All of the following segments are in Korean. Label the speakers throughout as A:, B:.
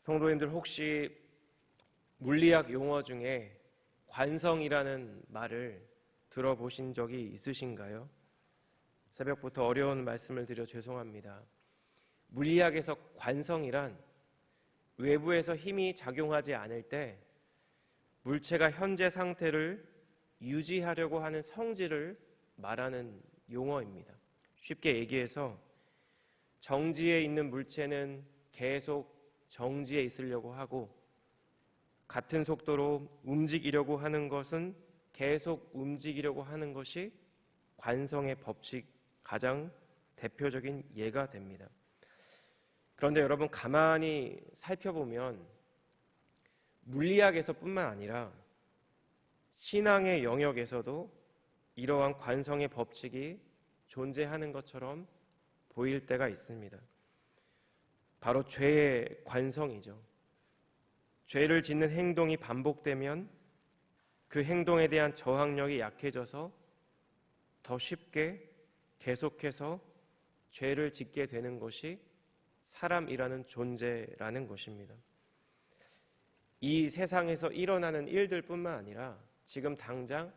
A: 성도님들 혹시 물리학 용어 중에 관성이라는 말을 들어보신 적이 있으신가요? 새벽부터 어려운 말씀을 드려 죄송합니다. 물리학에서 관성이란 외부에서 힘이 작용하지 않을 때 물체가 현재 상태를 유지하려고 하는 성질을 말하는 용어입니다. 쉽게 얘기해서 정지에 있는 물체는 계속 정지에 있으려고 하고 같은 속도로 움직이려고 하는 것은 계속 움직이려고 하는 것이 관성의 법칙 가장 대표적인 예가 됩니다. 그런데 여러분 가만히 살펴보면 물리학에서뿐만 아니라 신앙의 영역에서도 이러한 관성의 법칙이 존재하는 것처럼 보일 때가 있습니다. 바로 죄의 관성이죠. 죄를 짓는 행동이 반복되면 그 행동에 대한 저항력이 약해져서 더 쉽게 계속해서 죄를 짓게 되는 것이 사람이라는 존재라는 것입니다. 이 세상에서 일어나는 일들뿐만 아니라 지금 당장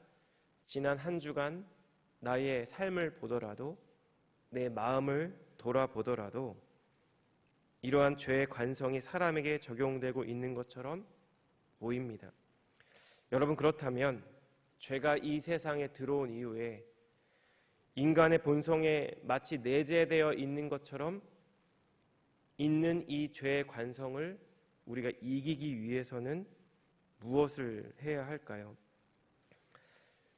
A: 지난 한 주간 나의 삶을 보더라도 내 마음을 돌아보더라도 이러한 죄의 관성이 사람에게 적용되고 있는 것처럼 보입니다. 여러분 그렇다면 죄가 이 세상에 들어온 이후에 인간의 본성에 마치 내재되어 있는 것처럼 있는 이 죄의 관성을 우리가 이기기 위해서는 무엇을 해야 할까요?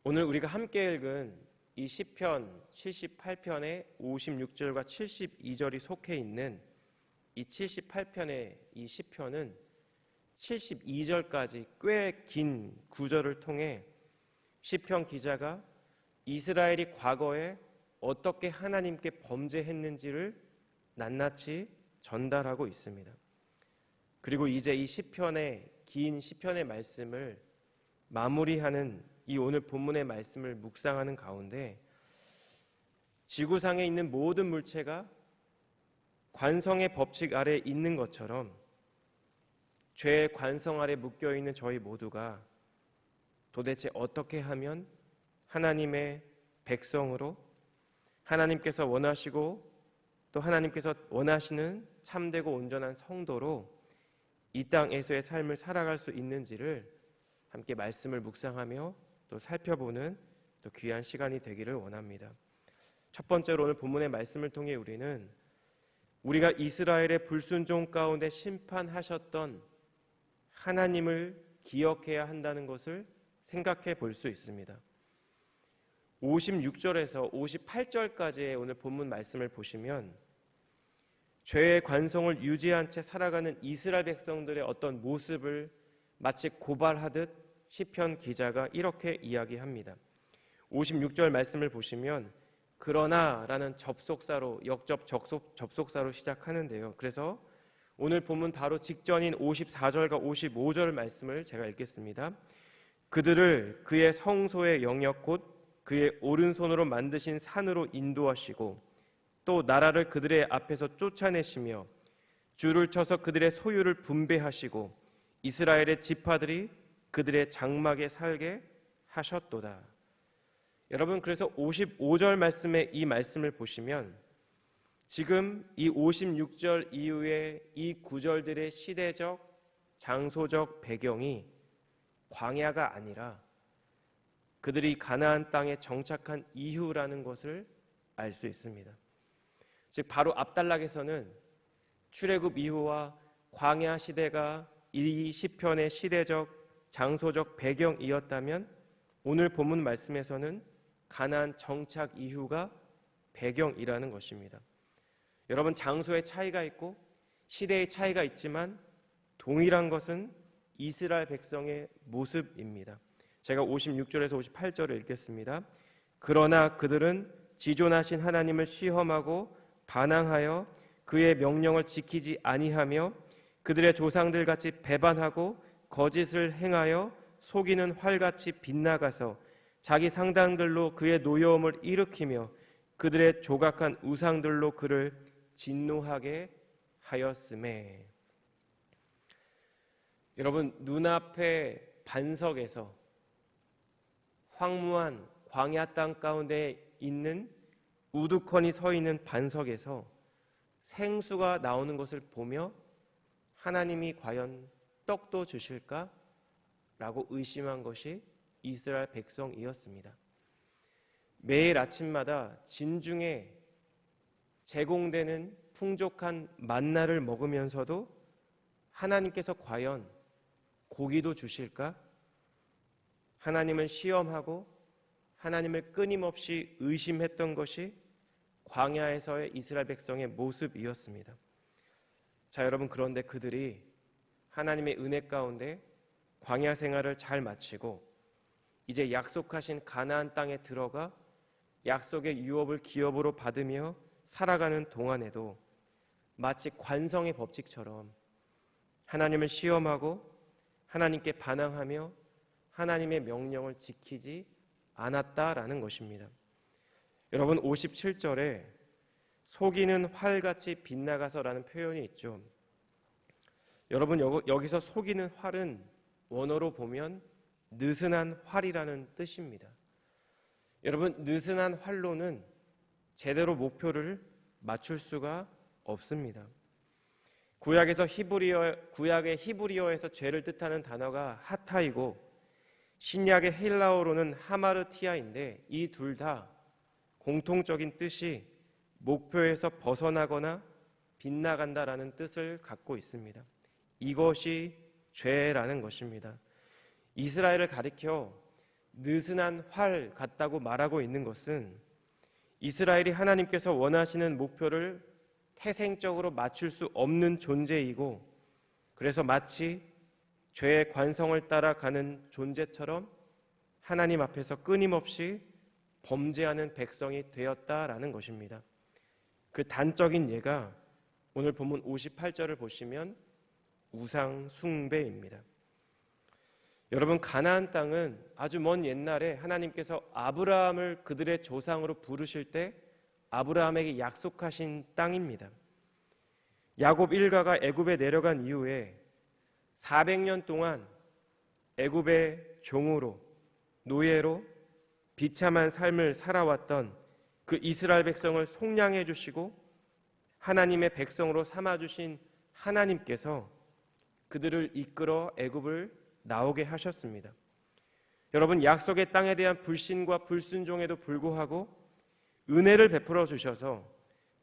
A: 오늘 우리가 함께 읽은 이 시편 78편의 56절과 72절이 속해 있는 이 78편의 이 시편은 72절까지 꽤 긴 구절을 통해 시편 기자가 이스라엘이 과거에 어떻게 하나님께 범죄했는지를 낱낱이 전달하고 있습니다. 그리고 이제 이 시편의 긴 시편의 말씀을 마무리하는 이 오늘 본문의 말씀을 묵상하는 가운데 지구상에 있는 모든 물체가 관성의 법칙 아래 있는 것처럼 죄의 관성 아래 묶여있는 저희 모두가 도대체 어떻게 하면 하나님의 백성으로 하나님께서 원하시고 또 하나님께서 원하시는 참되고 온전한 성도로 이 땅에서의 삶을 살아갈 수 있는지를 함께 말씀을 묵상하며 또 살펴보는 또 귀한 시간이 되기를 원합니다. 첫 번째로 오늘 본문의 말씀을 통해 우리가 이스라엘의 불순종 가운데 심판하셨던 하나님을 기억해야 한다는 것을 생각해 볼 수 있습니다. 56절에서 58절까지의 오늘 본문 말씀을 보시면 죄의 관성을 유지한 채 살아가는 이스라엘 백성들의 어떤 모습을 마치 고발하듯 시편 기자가 이렇게 이야기합니다. 56절 말씀을 보시면 그러나 라는 접속사로 역접 접속사로 시작하는데요. 그래서 오늘 본문 바로 직전인 54절과 55절 말씀을 제가 읽겠습니다. 그들을 그의 성소의 영역 곧 그의 오른손으로 만드신 산으로 인도하시고 또 나라를 그들의 앞에서 쫓아내시며 줄을 쳐서 그들의 소유를 분배하시고 이스라엘의 지파들이 그들의 장막에 살게 하셨도다. 여러분 그래서 55절 말씀의 이 말씀을 보시면 지금 이 56절 이후에 이 구절들의 시대적 장소적 배경이 광야가 아니라 그들이 가나안 땅에 정착한 이후라는 것을 알 수 있습니다. 즉 바로 앞단락에서는 출애굽 이후와 광야 시대가 이 시편의 시대적 장소적 배경이었다면 오늘 본문 말씀에서는 가나안 정착 이후가 배경이라는 것입니다. 여러분 장소의 차이가 있고 시대의 차이가 있지만 동일한 것은 이스라엘 백성의 모습입니다. 제가 56절에서 58절을 읽겠습니다. 그러나 그들은 지존하신 하나님을 시험하고 반항하여 그의 명령을 지키지 아니하며 그들의 조상들 같이 배반하고 거짓을 행하여 속이는 활같이 빗나가서 자기 상당들로 그의 노여움을 일으키며 그들의 조각한 우상들로 그를 진노하게 하였음에. 여러분, 눈앞의 반석에서 황무한 광야 땅 가운데 있는 우두커니 서 있는 반석에서 생수가 나오는 것을 보며 하나님이 과연 떡도 주실까? 라고 의심한 것이 이스라엘 백성이었습니다. 매일 아침마다 진중에 제공되는 풍족한 만나를 먹으면서도 하나님께서 과연 고기도 주실까? 하나님을 시험하고 하나님을 끊임없이 의심했던 것이 광야에서의 이스라엘 백성의 모습이었습니다. 자, 여러분, 그런데 그들이 하나님의 은혜 가운데 광야 생활을 잘 마치고 이제 약속하신 가나안 땅에 들어가 약속의 유업을 기업으로 받으며 살아가는 동안에도 마치 관성의 법칙처럼 하나님을 시험하고 하나님께 반항하며 하나님의 명령을 지키지 않았다라는 것입니다. 여러분, 57절에 속이는 활같이 빗나가서라는 표현이 있죠. 여러분, 여기서 속이는 활은 원어로 보면 느슨한 활이라는 뜻입니다. 여러분, 느슨한 활로는 제대로 목표를 맞출 수가 없습니다. 구약의 히브리어에서 죄를 뜻하는 단어가 하타이고 신약의 헬라어로는 하마르티아인데 이 둘 다 공통적인 뜻이 목표에서 벗어나거나 빗나간다라는 뜻을 갖고 있습니다. 이것이 죄라는 것입니다. 이스라엘을 가리켜 느슨한 활 같다고 말하고 있는 것은 이스라엘이 하나님께서 원하시는 목표를 태생적으로 맞출 수 없는 존재이고, 그래서 마치 죄의 관성을 따라가는 존재처럼 하나님 앞에서 끊임없이 범죄하는 백성이 되었다라는 것입니다. 그 단적인 예가 오늘 본문 58절을 보시면 우상 숭배입니다. 여러분, 가나안 땅은 아주 먼 옛날에 하나님께서 아브라함을 그들의 조상으로 부르실 때 아브라함에게 약속하신 땅입니다. 야곱 일가가 애굽에 내려간 이후에 400년 동안 애굽의 종으로, 노예로 비참한 삶을 살아왔던 그 이스라엘 백성을 속량해 주시고 하나님의 백성으로 삼아주신 하나님께서 그들을 이끌어 애굽을 나오게 하셨습니다. 여러분, 약속의 땅에 대한 불신과 불순종에도 불구하고 은혜를 베풀어 주셔서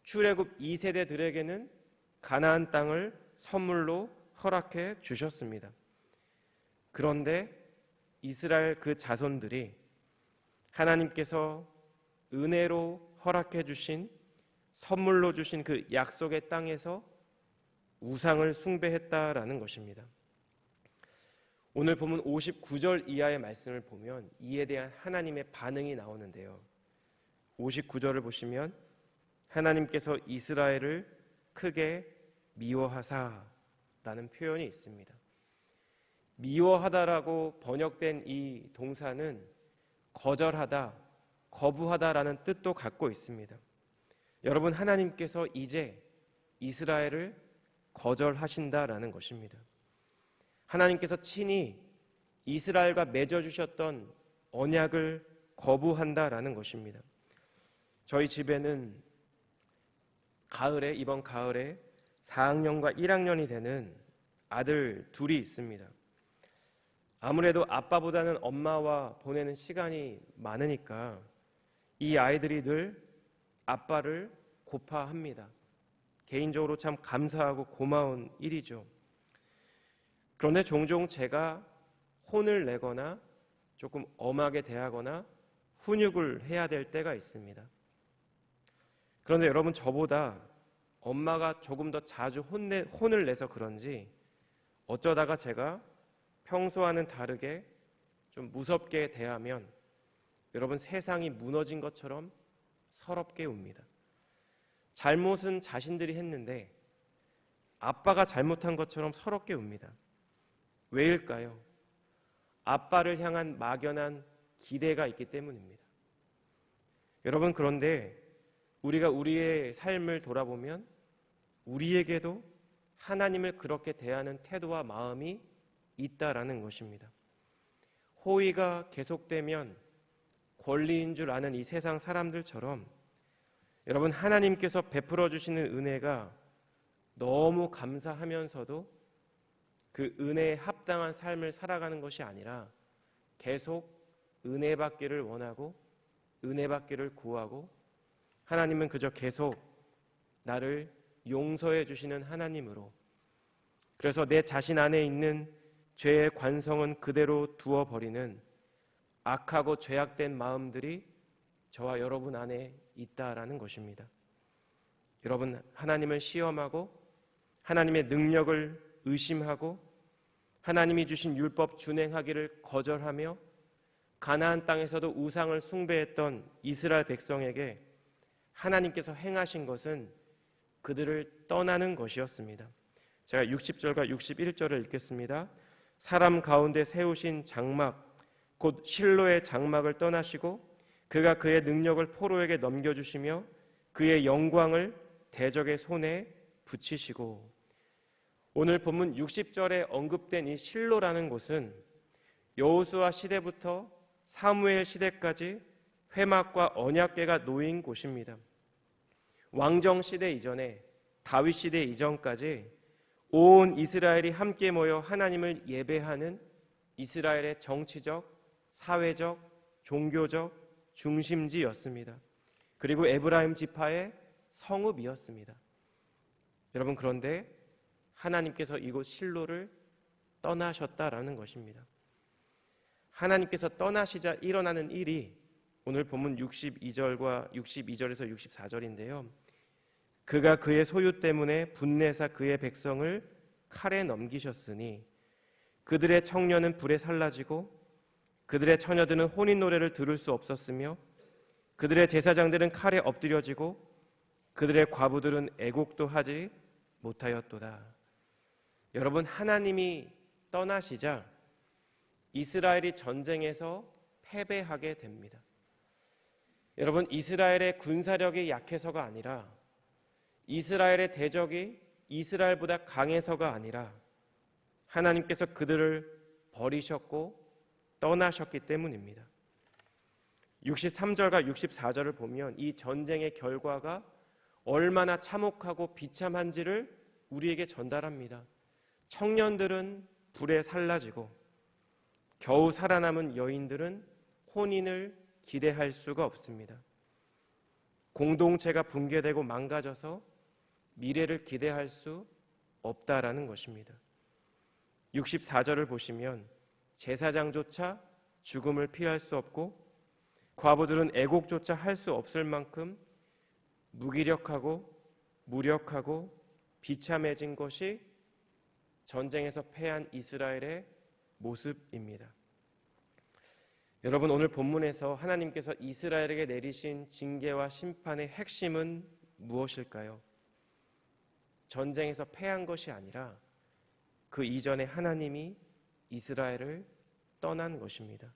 A: 출애굽 2세대들에게는 가나안 땅을 선물로 허락해 주셨습니다. 그런데 이스라엘 그 자손들이 하나님께서 은혜로 허락해 주신, 선물로 주신 그 약속의 땅에서 우상을 숭배했다라는 것입니다. 오늘 본문 59절 이하의 말씀을 보면 이에 대한 하나님의 반응이 나오는데요. 59절을 보시면 하나님께서 이스라엘을 크게 미워하사라는 표현이 있습니다. 미워하다라고 번역된 이 동사는 거절하다, 거부하다라는 뜻도 갖고 있습니다. 여러분, 하나님께서 이제 이스라엘을 거절하신다라는 것입니다. 하나님께서 친히 이스라엘과 맺어주셨던 언약을 거부한다라는 것입니다. 저희 집에는 이번 가을에 4학년과 1학년이 되는 아들 둘이 있습니다. 아무래도 아빠보다는 엄마와 보내는 시간이 많으니까 이 아이들이 늘 아빠를 고파합니다. 개인적으로 참 감사하고 고마운 일이죠. 그런데 종종 제가 혼을 내거나 조금 엄하게 대하거나 훈육을 해야 될 때가 있습니다. 그런데 여러분, 저보다 엄마가 조금 더 자주 혼을 내서 그런지 어쩌다가 제가 평소와는 다르게 좀 무섭게 대하면 여러분, 세상이 무너진 것처럼 서럽게 웁니다. 잘못은 자신들이 했는데 아빠가 잘못한 것처럼 서럽게 웁니다. 왜일까요? 아빠를 향한 막연한 기대가 있기 때문입니다. 여러분, 그런데 우리가 우리의 삶을 돌아보면 우리에게도 하나님을 그렇게 대하는 태도와 마음이 있다라는 것입니다. 호의가 계속되면 권리인 줄 아는 이 세상 사람들처럼 여러분, 하나님께서 베풀어 주시는 은혜가 너무 감사하면서도 그 은혜에 합당한 삶을 살아가는 것이 아니라 계속 은혜 받기를 원하고 은혜 받기를 구하고, 하나님은 그저 계속 나를 용서해 주시는 하나님으로, 그래서 내 자신 안에 있는 죄의 관성은 그대로 두어버리는 악하고 죄악된 마음들이 저와 여러분 안에 있다라는 것입니다. 여러분, 하나님을 시험하고 하나님의 능력을 의심하고 하나님이 주신 율법 준행하기를 거절하며 가나안 땅에서도 우상을 숭배했던 이스라엘 백성에게 하나님께서 행하신 것은 그들을 떠나는 것이었습니다. 제가 60절과 61절을 읽겠습니다. 사람 가운데 세우신 장막 곧 실로의 장막을 떠나시고 그가 그의 능력을 포로에게 넘겨주시며 그의 영광을 대적의 손에 붙이시고. 오늘 본문 60절에 언급된 이 실로라는 곳은 여호수아 시대부터 사무엘 시대까지 회막과 언약궤가 놓인 곳입니다. 왕정 시대 이전에, 다윗 시대 이전까지 온 이스라엘이 함께 모여 하나님을 예배하는 이스라엘의 정치적, 사회적, 종교적 중심지였습니다. 그리고 에브라임 지파의 성읍이었습니다. 여러분, 그런데 하나님께서 이곳 실로를 떠나셨다라는 것입니다. 하나님께서 떠나시자 일어나는 일이 오늘 본문 62절과 62절에서 64절인데요. 그가 그의 소유 때문에 분내사 그의 백성을 칼에 넘기셨으니 그들의 청년은 불에 살라지고 그들의 처녀들은 혼인 노래를 들을 수 없었으며 그들의 제사장들은 칼에 엎드려지고 그들의 과부들은 애곡도 하지 못하였도다. 여러분, 하나님이 떠나시자 이스라엘이 전쟁에서 패배하게 됩니다. 여러분, 이스라엘의 군사력이 약해서가 아니라 이스라엘의 대적이 이스라엘보다 강해서가 아니라 하나님께서 그들을 버리셨고 떠나셨기 때문입니다. 63절과 64절을 보면 이 전쟁의 결과가 얼마나 참혹하고 비참한지를 우리에게 전달합니다. 청년들은 불에 살라지고 겨우 살아남은 여인들은 혼인을 기대할 수가 없습니다. 공동체가 붕괴되고 망가져서 미래를 기대할 수 없다라는 것입니다. 64절을 보시면 제사장조차 죽음을 피할 수 없고 과부들은 애곡조차 할 수 없을 만큼 무기력하고 무력하고 비참해진 것이 전쟁에서 패한 이스라엘의 모습입니다. 여러분, 오늘 본문에서 하나님께서 이스라엘에게 내리신 징계와 심판의 핵심은 무엇일까요? 전쟁에서 패한 것이 아니라 그 이전에 하나님이 이스라엘을 떠난 것입니다.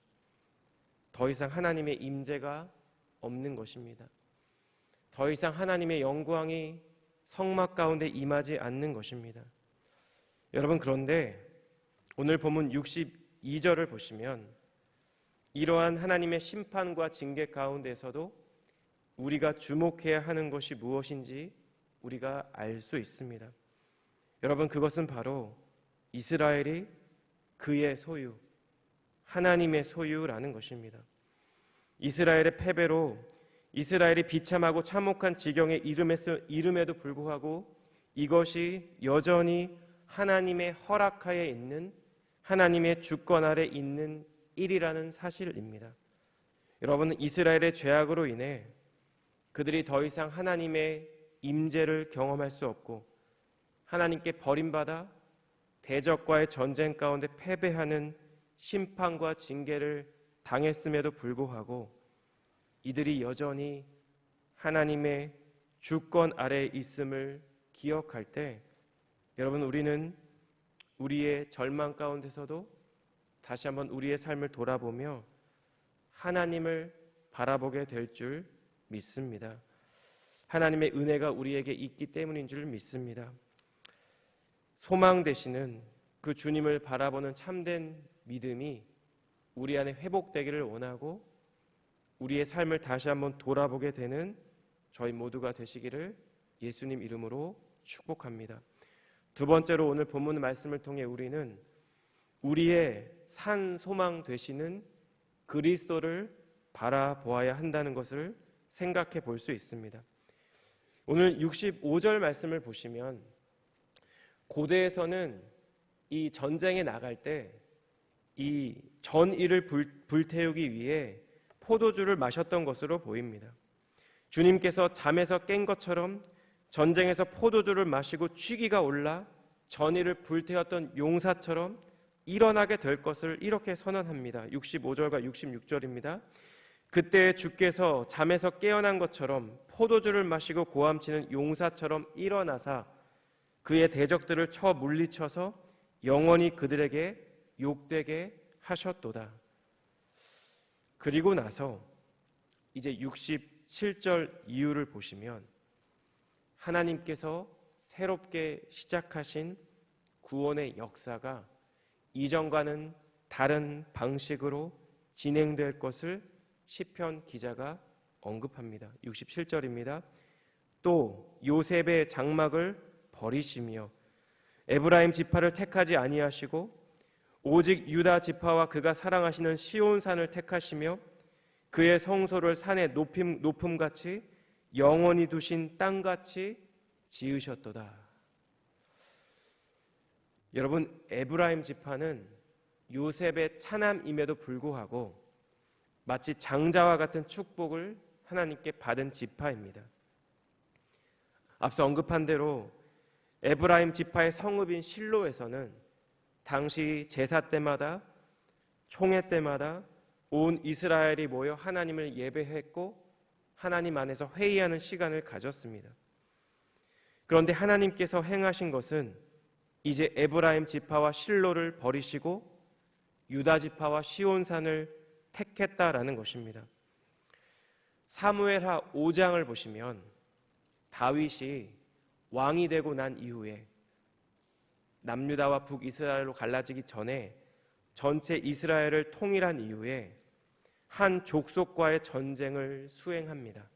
A: 더 이상 하나님의 임재가 없는 것입니다. 더 이상 하나님의 영광이 성막 가운데 임하지 않는 것입니다. 여러분, 그런데 오늘 본문 62절을 보시면 이러한 하나님의 심판과 징계 가운데서도 우리가 주목해야 하는 것이 무엇인지 우리가 알 수 있습니다. 여러분, 그것은 바로 이스라엘이 그의 소유, 하나님의 소유라는 것입니다. 이스라엘의 패배로 이스라엘이 비참하고 참혹한 지경에 이름에도 불구하고 이것이 여전히 하나님의 허락하에 있는, 하나님의 주권 아래 있는 일이라는 사실입니다. 여러분, 이스라엘의 죄악으로 인해 그들이 더 이상 하나님의 임재를 경험할 수 없고 하나님께 버림받아 대적과의 전쟁 가운데 패배하는 심판과 징계를 당했음에도 불구하고 이들이 여전히 하나님의 주권 아래에 있음을 기억할 때, 여러분, 우리는 우리의 절망 가운데서도 다시 한번 우리의 삶을 돌아보며 하나님을 바라보게 될 줄 믿습니다. 하나님의 은혜가 우리에게 있기 때문인 줄 믿습니다. 소망 되시는 그 주님을 바라보는 참된 믿음이 우리 안에 회복되기를 원하고 우리의 삶을 다시 한번 돌아보게 되는 저희 모두가 되시기를 예수님 이름으로 축복합니다. 두 번째로 오늘 본문 말씀을 통해 우리는 우리의 산 소망 되시는 그리스도를 바라보아야 한다는 것을 생각해 볼 수 있습니다. 오늘 65절 말씀을 보시면 고대에서는 이 전쟁에 나갈 때 이 전의를 불태우기 위해 포도주를 마셨던 것으로 보입니다. 주님께서 잠에서 깬 것처럼 전쟁에서 포도주를 마시고 취기가 올라 전의를 불태웠던 용사처럼 일어나게 될 것을 이렇게 선언합니다. 65절과 66절입니다. 그때 주께서 잠에서 깨어난 것처럼 포도주를 마시고 고함치는 용사처럼 일어나사 그의 대적들을 쳐 물리쳐서 영원히 그들에게 욕되게 하셨도다. 그리고 나서 이제 67절 이후를 보시면 하나님께서 새롭게 시작하신 구원의 역사가 이전과는 다른 방식으로 진행될 것을 시편 기자가 언급합니다. 67절입니다. 또 요셉의 장막을 버리시며 에브라임 지파를 택하지 아니하시고 오직 유다 지파와 그가 사랑하시는 시온산을 택하시며 그의 성소를 산의 높음같이 영원히 두신 땅같이 지으셨도다. 여러분, 에브라임 지파는 요셉의 차남임에도 불구하고 마치 장자와 같은 축복을 하나님께 받은 지파입니다. 앞서 언급한 대로 에브라임 지파의 성읍인 실로에서는 당시 제사 때마다 총회 때마다 온 이스라엘이 모여 하나님을 예배했고 하나님 안에서 회의하는 시간을 가졌습니다. 그런데 하나님께서 행하신 것은 이제 에브라임 지파와 실로를 버리시고 유다 지파와 시온산을 택했다라는 것입니다. 사무엘하 5장을 보시면 다윗이 왕이 되고 난 이후에 남유다와 북이스라엘로 갈라지기 전에 전체 이스라엘을 통일한 이후에 한 족속과의 전쟁을 수행합니다.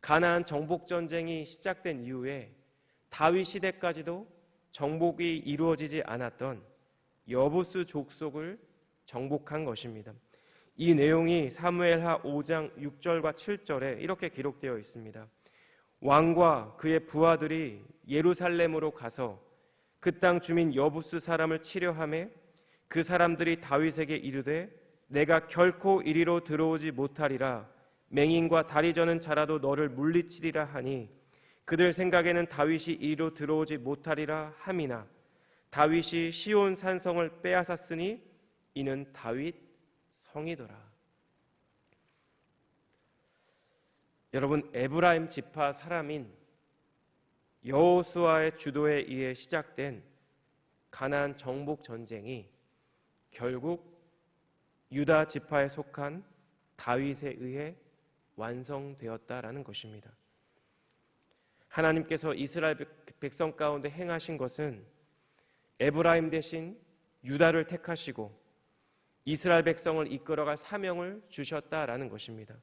A: 가나안 정복 전쟁이 시작된 이후에 다윗 시대까지도 정복이 이루어지지 않았던 여부스 족속을 정복한 것입니다. 이 내용이 사무엘하 5장 6절과 7절에 이렇게 기록되어 있습니다. 왕과 그의 부하들이 예루살렘으로 가서 그 땅 주민 여부스 사람을 치려하매 그 사람들이 다윗에게 이르되 내가 결코 이리로 들어오지 못하리라. 맹인과 다리 저는 자라도 너를 물리치리라 하니 그들 생각에는 다윗이 이리로 들어오지 못하리라 함이나 다윗이 시온 산성을 빼앗았으니 이는 다윗 성이더라. 여러분, 에브라임 지파 사람인 여호수아의 주도에 의해 시작된 가나안 정복 전쟁이 결국 유다 지파에 속한 다윗에 의해 완성되었다라는 것입니다. 하나님께서 이스라엘 백성 가운데 행하신 것은 에브라임 대신 유다를 택하시고 이스라엘 백성을 이끌어갈 사명을 주셨다라는 것입니다.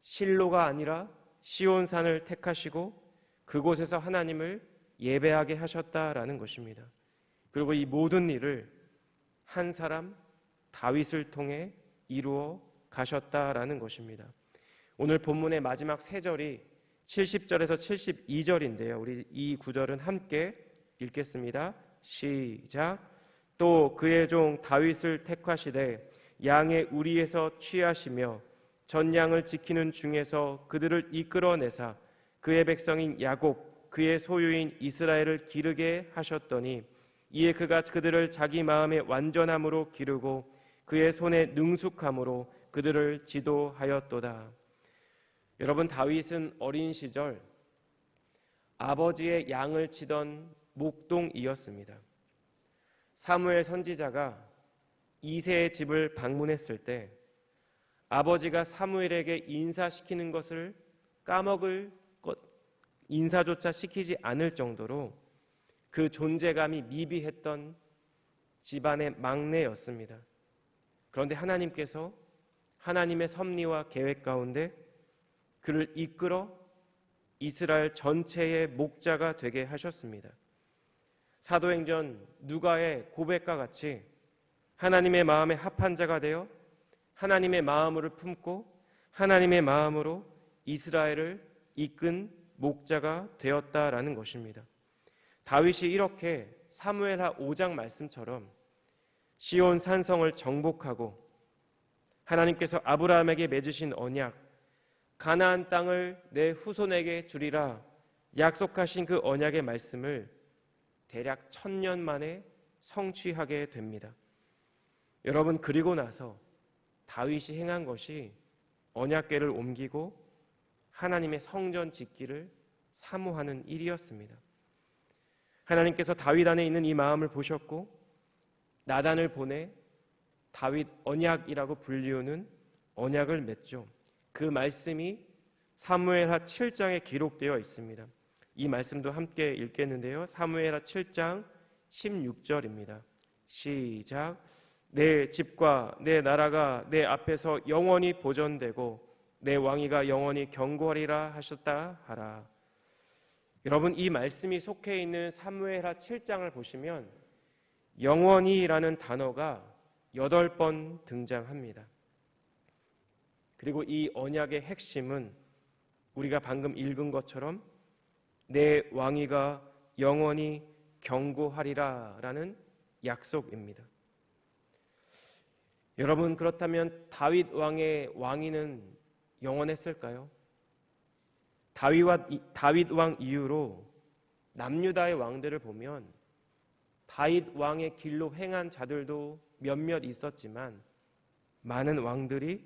A: 실로가 아니라 시온산을 택하시고 그곳에서 하나님을 예배하게 하셨다라는 것입니다. 그리고 이 모든 일을 한 사람 다윗을 통해 이루어 가셨다라는 것입니다. 오늘 본문의 마지막 세 절이 70절에서 72절인데요. 우리 이 구절은 함께 읽겠습니다. 시작. 또 그의 종 다윗을 택하시되 양의 우리에서 취하시며 전 양을 지키는 중에서 그들을 이끌어내사 그의 백성인 야곱 그의 소유인 이스라엘을 기르게 하셨더니 이에 그가 그들을 자기 마음의 완전함으로 기르고 그의 손의 능숙함으로 그들을 지도하였도다. 여러분, 다윗은 어린 시절 아버지의 양을 치던 목동이었습니다. 사무엘 선지자가 이새의 집을 방문했을 때 아버지가 사무엘에게 인사시키는 것을 까먹을 인사조차 시키지 않을 정도로 그 존재감이 미비했던 집안의 막내였습니다. 그런데 하나님께서 하나님의 섭리와 계획 가운데 그를 이끌어 이스라엘 전체의 목자가 되게 하셨습니다. 사도행전 누가의 고백과 같이 하나님의 마음에 합한 자가 되어 하나님의 마음을 품고 하나님의 마음으로 이스라엘을 이끈 목자가 되었다라는 것입니다. 다윗이 이렇게 사무엘하 5장 말씀처럼 시온 산성을 정복하고 하나님께서 아브라함에게 맺으신 언약, 가나안 땅을 내 후손에게 주리라 약속하신 그 언약의 말씀을 대략 1000년 만에 성취하게 됩니다. 여러분, 그리고 나서 다윗이 행한 것이 언약궤를 옮기고 하나님의 성전 짓기를 사모하는 일이었습니다. 하나님께서 다윗 안에 있는 이 마음을 보셨고 나단을 보내 다윗 언약이라고 불리우는 언약을 맺죠. 그 말씀이 사무엘하 7장에 기록되어 있습니다. 이 말씀도 함께 읽겠는데요. 사무엘하 7장 16절입니다. 시작. 내 집과 내 나라가 내 앞에서 영원히 보존되고 내 왕위가 영원히 경고하리라 하셨다 하라. 여러분, 이 말씀이 속해 있는 사무엘하 7장을 보시면 영원히라는 단어가 8번 등장합니다. 그리고 이 언약의 핵심은 우리가 방금 읽은 것처럼 내 왕위가 영원히 경고하리라 라는 약속입니다. 여러분, 그렇다면 다윗 왕의 왕위는 영원했을까요? 다윗 왕 이후로 남유다의 왕들을 보면 다윗 왕의 길로 행한 자들도 몇몇 있었지만 많은 왕들이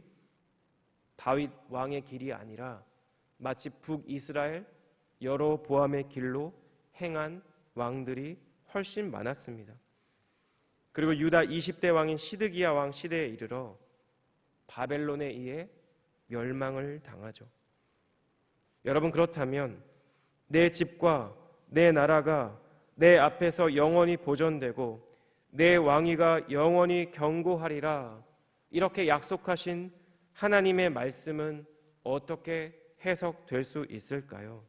A: 다윗 왕의 길이 아니라 마치 북이스라엘 여로보암의 길로 행한 왕들이 훨씬 많았습니다. 그리고 유다 20대 왕인 시드기야 왕 시대에 이르러 바벨론에 의해 멸망을 당하죠. 여러분, 그렇다면 내 집과 내 나라가 내 앞에서 영원히 보존되고 내 왕위가 영원히 경고하리라 이렇게 약속하신 하나님의 말씀은 어떻게 해석될 수 있을까요?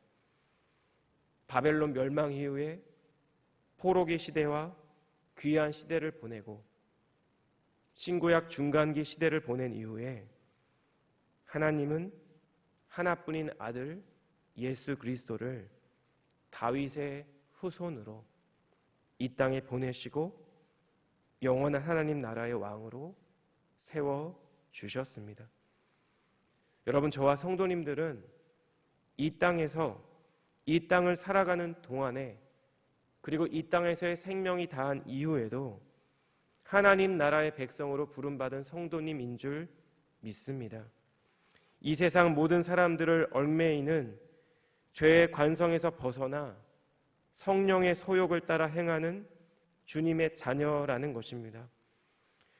A: 바벨론 멸망 이후에 포로기 시대와 귀환 시대를 보내고 신구약 중간기 시대를 보낸 이후에 하나님은 하나뿐인 아들 예수 그리스도를 다윗의 후손으로 이 땅에 보내시고 영원한 하나님 나라의 왕으로 세워주셨습니다. 여러분, 저와 성도님들은 이 땅에서 이 땅을 살아가는 동안에 그리고 이 땅에서의 생명이 다한 이후에도 하나님 나라의 백성으로 부름받은 성도님인 줄 믿습니다. 이 세상 모든 사람들을 얽매이는 죄의 관성에서 벗어나 성령의 소욕을 따라 행하는 주님의 자녀라는 것입니다.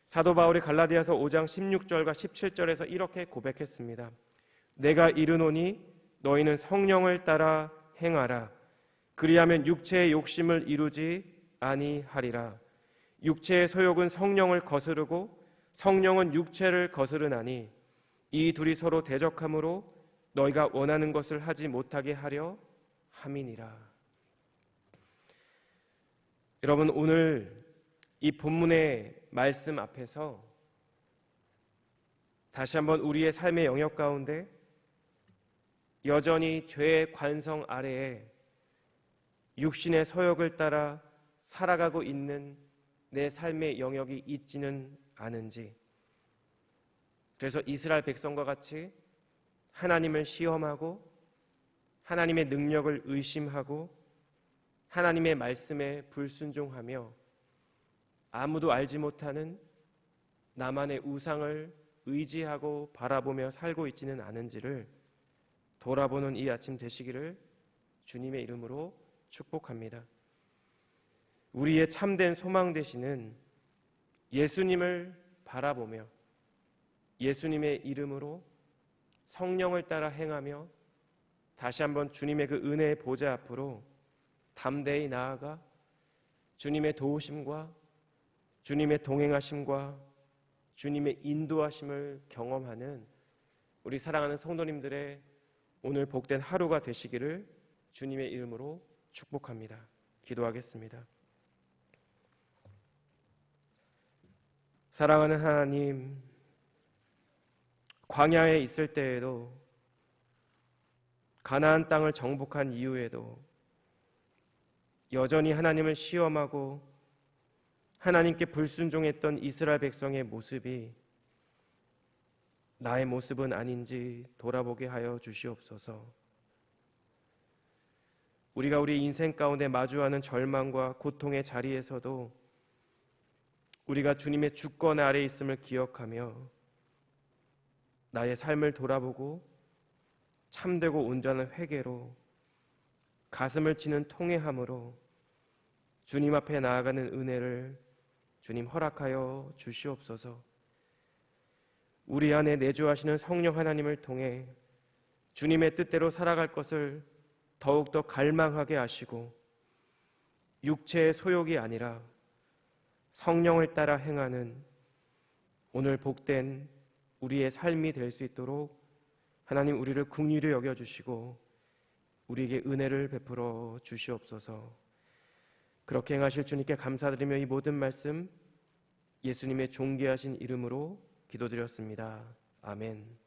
A: 사도 바울이 갈라디아서 5장 16절과 17절에서 이렇게 고백했습니다. 내가 이르노니 너희는 성령을 따라 행하라. 그리하면 육체의 욕심을 이루지 아니하리라. 육체의 소욕은 성령을 거스르고 성령은 육체를 거스르나니 이 둘이 서로 대적함으로 너희가 원하는 것을 하지 못하게 하려 함이니라. 여러분, 오늘 이 본문의 말씀 앞에서 다시 한번 우리의 삶의 영역 가운데 여전히 죄의 관성 아래에 육신의 소욕을 따라 살아가고 있는 내 삶의 영역이 있지는 않은지, 그래서 이스라엘 백성과 같이 하나님을 시험하고 하나님의 능력을 의심하고 하나님의 말씀에 불순종하며 아무도 알지 못하는 나만의 우상을 의지하고 바라보며 살고 있지는 않은지를 돌아보는 이 아침 되시기를 주님의 이름으로 축복합니다. 우리의 참된 소망 되시는 예수님을 바라보며 예수님의 이름으로 성령을 따라 행하며 다시 한번 주님의 그 은혜의 보좌 앞으로 담대히 나아가 주님의 도우심과 주님의 동행하심과 주님의 인도하심을 경험하는 우리 사랑하는 성도님들의 오늘 복된 하루가 되시기를 주님의 이름으로 축복합니다. 기도하겠습니다. 사랑하는 하나님, 광야에 있을 때에도 가나안 땅을 정복한 이후에도 여전히 하나님을 시험하고 하나님께 불순종했던 이스라엘 백성의 모습이 나의 모습은 아닌지 돌아보게 하여 주시옵소서. 우리가 우리 인생 가운데 마주하는 절망과 고통의 자리에서도 우리가 주님의 주권 아래 있음을 기억하며 나의 삶을 돌아보고 참되고 온전한 회개로 가슴을 치는 통회함으로 주님 앞에 나아가는 은혜를 주님 허락하여 주시옵소서. 우리 안에 내주하시는 성령 하나님을 통해 주님의 뜻대로 살아갈 것을 더욱더 갈망하게 하시고 육체의 소욕이 아니라 성령을 따라 행하는 오늘 복된 우리의 삶이 될 수 있도록 하나님 우리를 긍휼히 여겨주시고 우리에게 은혜를 베풀어 주시옵소서. 그렇게 행하실 주님께 감사드리며 이 모든 말씀 예수님의 존귀하신 이름으로 기도드렸습니다. 아멘.